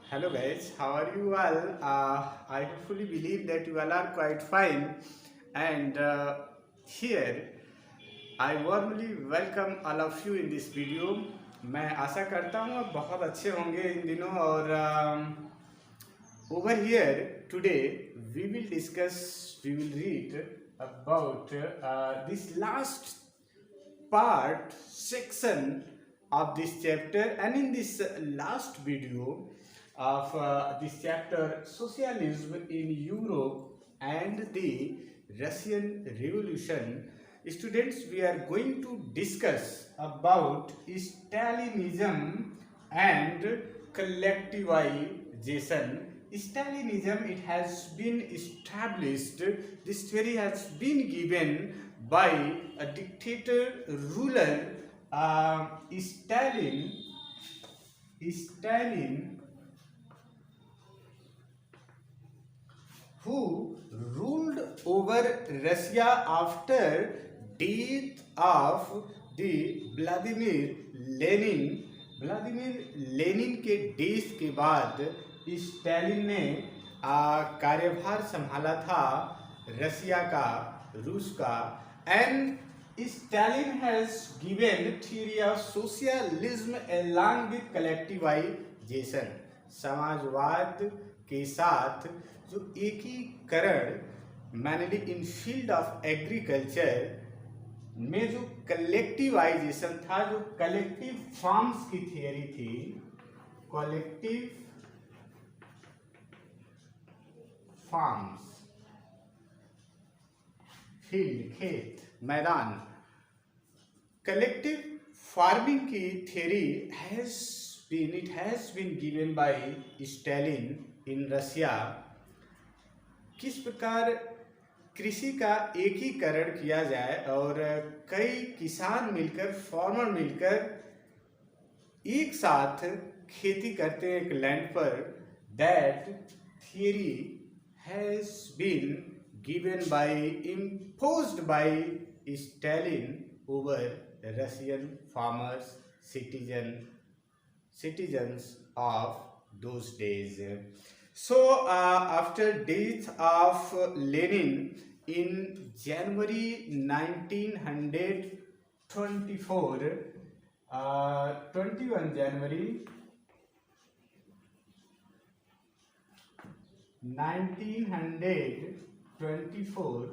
Hello guys, how are you all? I hopefully believe that you all are quite fine. And here I warmly welcome all of you in this video. मैं आशा करता हूँ आप बहुत अच्छे होंगे इन दिनों और over here today we will read about this last part section of this chapter, and in this last video of this chapter, socialism in Europe and the Russian Revolution, students, we are going to discuss about Stalinism and collectivization. Stalinism, it has been established, this theory has been given by a dictator ruler, Stalin, who ruled over Russia after death of the Vladimir Lenin के death के बाद Stalin ने कार्यभार संभाला था रसिया का, रूस का, and Stalin has given theory of socialism along with collectivization. समाजवाद के साथ जो एकीकरण mainly in field of agriculture में जो कलेक्टिवाइजेशन था, जो कलेक्टिव फार्म्स की थियरी थी, कलेक्टिव फार्म्स, फील्ड, खेत, मैदान, कलेक्टिव फार्मिंग की theory has been given by Stalin in Russia. किस प्रकार कृषि का एकीकरण किया जाए और कई किसान मिलकर, फार्मर मिलकर एक साथ खेती करते हैं एक लैंड पर. That theory has been given by, imposed by Stalin over Russian farmers, citizens of those days. So after death of Lenin in January 1924, 21 January 1924,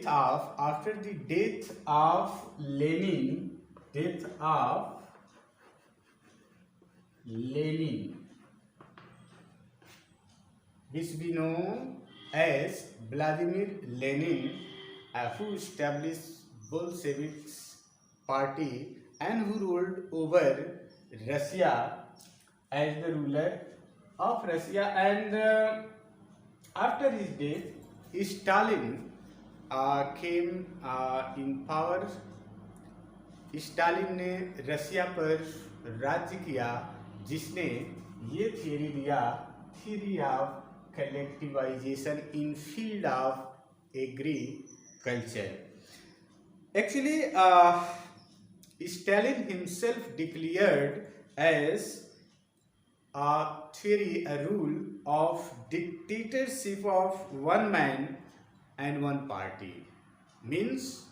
after the death of Lenin, which we know as Vladimir Lenin, who established Bolshevik party and who ruled over Russia as the ruler of Russia. And after his death, Stalin came in power. Stalin ने रसिया पर राज्य किया, जिसने ये theory दिया, theory of collectivisation in field of agriculture. Actually, Stalin himself declared as a theory, a rule of dictatorship of one man and one party. Means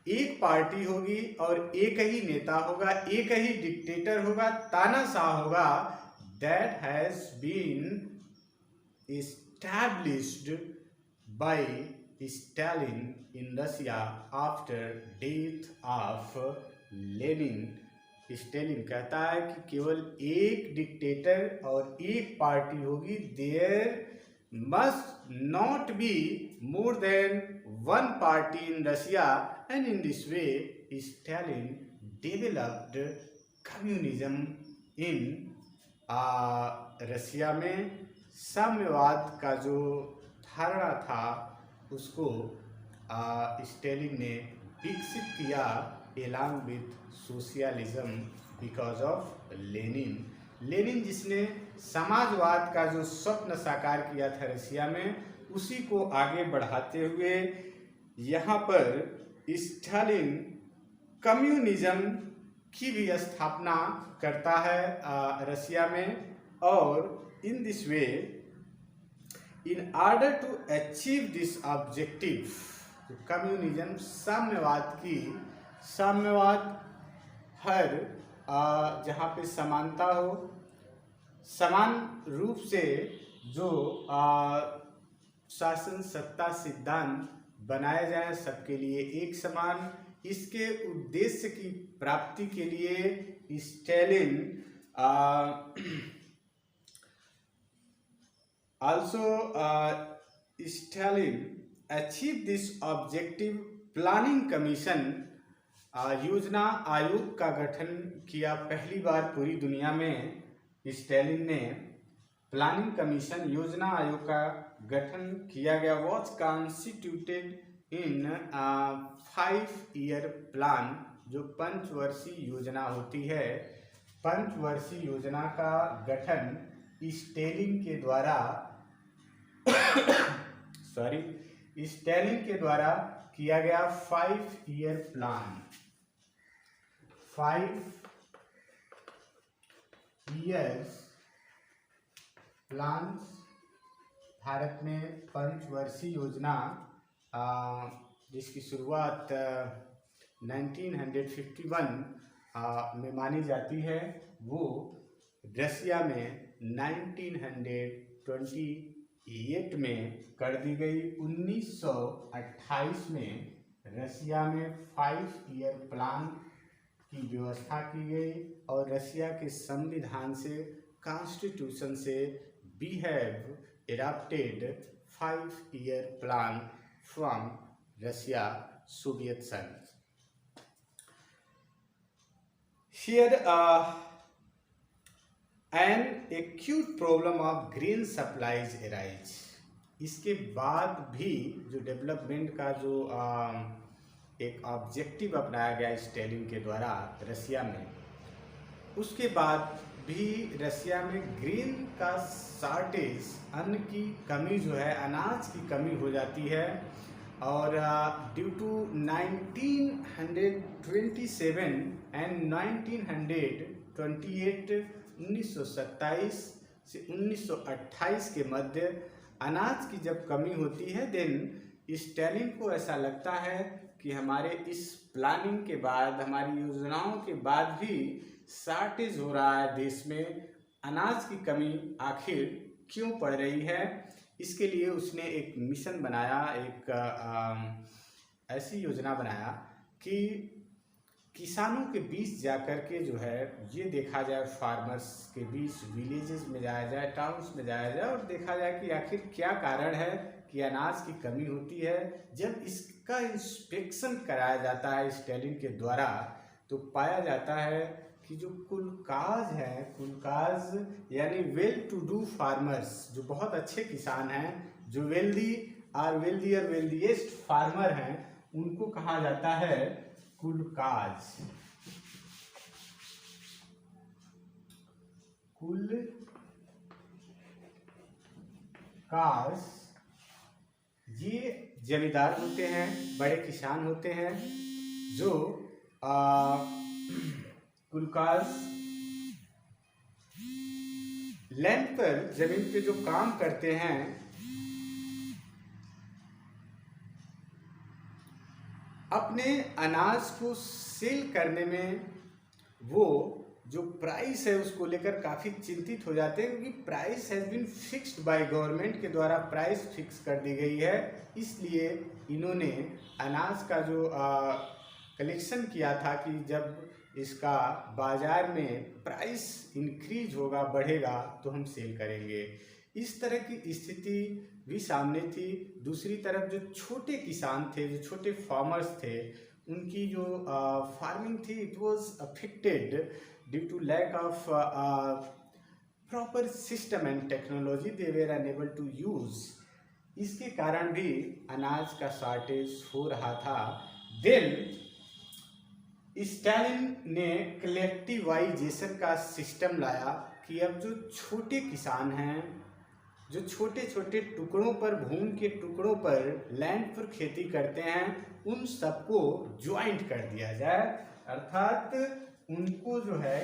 एक party होगी और एक ही नेता होगा, एक ही डिक्टेटर होगा, तानाशाह होगा. That has been established by Stalin in Russia after death of Lenin. Stalin कहता है कि केवल एक डिक्टेटर और एक पार्टी होगी. There must not be more than one party in Russia, and in this way Stalin developed communism in रसिया में. साम्यवाद का जो धारणा था उसको स्टेलिन ने विकसित किया along with socialism because of Lenin जिसने समाजवाद का जो स्वप्न साकार किया था रसिया में, उसी को आगे बढ़ाते हुए यहाँ पर स्टालिन कम्युनिज्म की भी स्थापना करता है रसिया में। और in this way, in order to achieve this objective, communism साम्यवाद हर जहाँ पे समानता हो, समान रूप से जो शासन सत्ता सिद्धांत बनाए जाए सबके लिए एक समान, इसके उद्देश्य की प्राप्ति के लिए Stalin Stalin achieve this objective. Planning commission योजना आयोग का गठन किया। पहली बार पूरी दुनिया में स्टालिन ने प्लानिंग कमीशन योजना आयोग का गठन किया गया। Was constituted in 5-year plan, जो पंचवर्षीय योजना होती है। पंचवर्षीय योजना का गठन स्टालिन के द्वारा स्टालिन के द्वारा किया गया। 5-year plan, 5 years plan, Bharat में पंचवर्षीय योजना जिसकी शुरुआत 1951 में मानी जाती है, वो रसिया में 1928 में कर दी गई। 1928 में रसिया में 5-year प्लान की व्यवस्था की गई और रसिया के संविधान से, कॉन्स्टिट्यूशन से we have adopted 5-year plan from Russia Soviet संघ। Here an acute problem of grain supplies arise। इसके बाद भी जो डेवलपमेंट का जो एक ऑब्जेक्टिव अपनाया गया स्टालिन के द्वारा रसिया में, उसके बाद भी रसिया में ग्रेन का शॉर्टेज, अन्न की कमी जो है, अनाज की कमी हो जाती है। और ड्यू टू 1927 एंड 1928, 1927 से 1928 के मध्य अनाज की जब कमी होती है, देन स्टालिन को ऐसा लगता है कि हमारे इस प्लानिंग के बाद, हमारी योजनाओं के बाद भी शॉर्टेज हो रहा है देश में, अनाज की कमी आखिर क्यों पड़ रही है। इसके लिए उसने एक मिशन बनाया, एक ऐसी योजना बनाया कि किसानों के बीच जाकर के जो है ये देखा जाए, फार्मर्स के बीच विलेजेस में जाया जाए, टाउन्स में जाया जाए और देखा जाए कि आखिर क्या कारण है कि अनाज की कमी होती है। जब इसका इंस्पेक्शन कराया जाता है स्टालिन के द्वारा, तो पाया जाता है कि जो कुलकाज हैं, कुलकाज यानी वेल टू डू फार्मर्स, जो बहुत अच्छे किसान हैं, जो वेल्दीएस्ट फार्मर हैं, उनको कहा जाता है कुलकाज। कुलकाज ये जमींदार होते हैं, बड़े किसान होते हैं, जो कुलकाज लैंड पर, जमीन पे जो काम करते हैं, अपने अनाज को सेल करने में वो जो प्राइस है उसको लेकर काफ़ी चिंतित हो जाते हैं, क्योंकि price has been fixed by government के द्वारा प्राइस फिक्स कर दी गई है। इसलिए इन्होंने अनाज का जो कलेक्शन किया था कि जब इसका बाजार में प्राइस इंक्रीज होगा, बढ़ेगा, तो हम सेल करेंगे। इस तरह की स्थिति भी सामने थी। दूसरी तरफ जो छोटे किसान थे, जो छोटे फार्मर्स थे, उनकी जो फार्मिंग थी, it was affected due to lack of proper system and technology they were unable to use. इसके कारण भी अनाज का शॉर्टेज हो रहा था। देन स्टालिन ने कलेक्टिवाइजेशन का सिस्टम लाया कि अब जो छोटे किसान हैं, जो छोटे छोटे टुकड़ों पर, भूमि के टुकड़ों पर, लैंड पर खेती करते हैं, उन सबको ज्वाइंट कर दिया जाए। अर्थात उनको जो है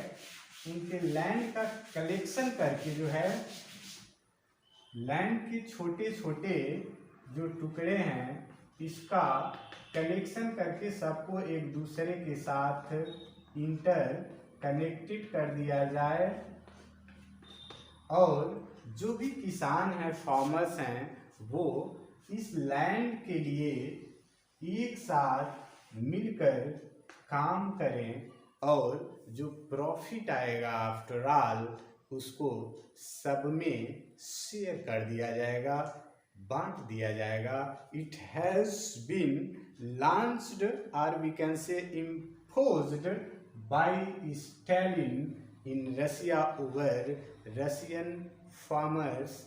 उनके लैंड का कलेक्शन करके जो है लैंड के छोटे छोटे जो टुकड़े हैं इसका कलेक्शन करके सबको एक दूसरे के साथ इंटर कनेक्टेड कर दिया जाए और जो भी किसान हैं फार्मर्स हैं वो इस लैंड के लिए एक साथ मिलकर काम करें और जो प्रॉफिट आएगा आफ्टर ऑल उसको सब में शेयर कर दिया जाएगा, बांट दिया जाएगा। इट हैज़ बीन लॉन्च्ड और we can say imposed by Stalin in Russia over Russian farmers.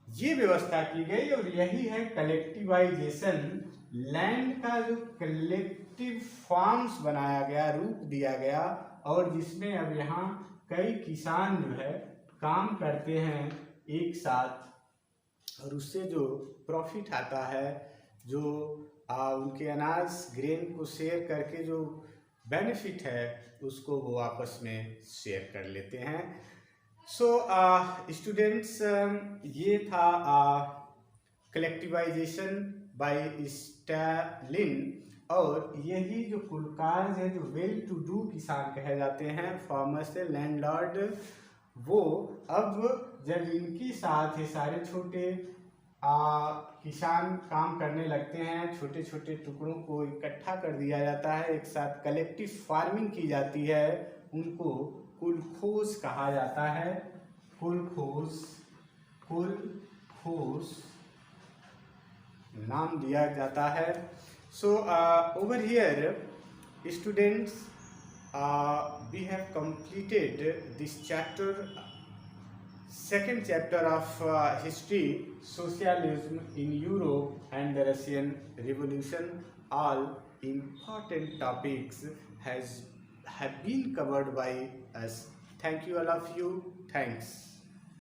ये व्यवस्था की गई और यही है कलेक्टिवाइजेशन। लैंड का जो कलेक्टिव फार्म्स बनाया गया, रूप दिया गया और जिसमें अब यहाँ कई किसान जो है काम करते हैं एक साथ और उससे जो प्रॉफिट आता है, जो उनके अनाज ग्रेन को शेयर करके जो बेनिफिट है उसको वो आपस में शेयर कर लेते हैं। सो स्टूडेंट्स, ये था कलेक्टिवाइजेशन बाय स्टालिन और यही जो कुलकाज है, जो वेल टू डू किसान कहे जाते हैं, फार्मर्स से लैंडलॉर्ड, वो अब जब इनके साथ ये सारे छोटे किसान काम करने लगते हैं, छोटे छोटे टुकड़ों को इकट्ठा कर दिया जाता है, एक साथ कलेक्टिव फार्मिंग की जाती है, उनको कुलखोज कहा जाता है। कुलखोज नाम दिया जाता है। So over here students, we have completed this chapter, second chapter of history, socialism in Europe and the Russian Revolution. All important topics have been covered by us. Thank you all of you. Thanks.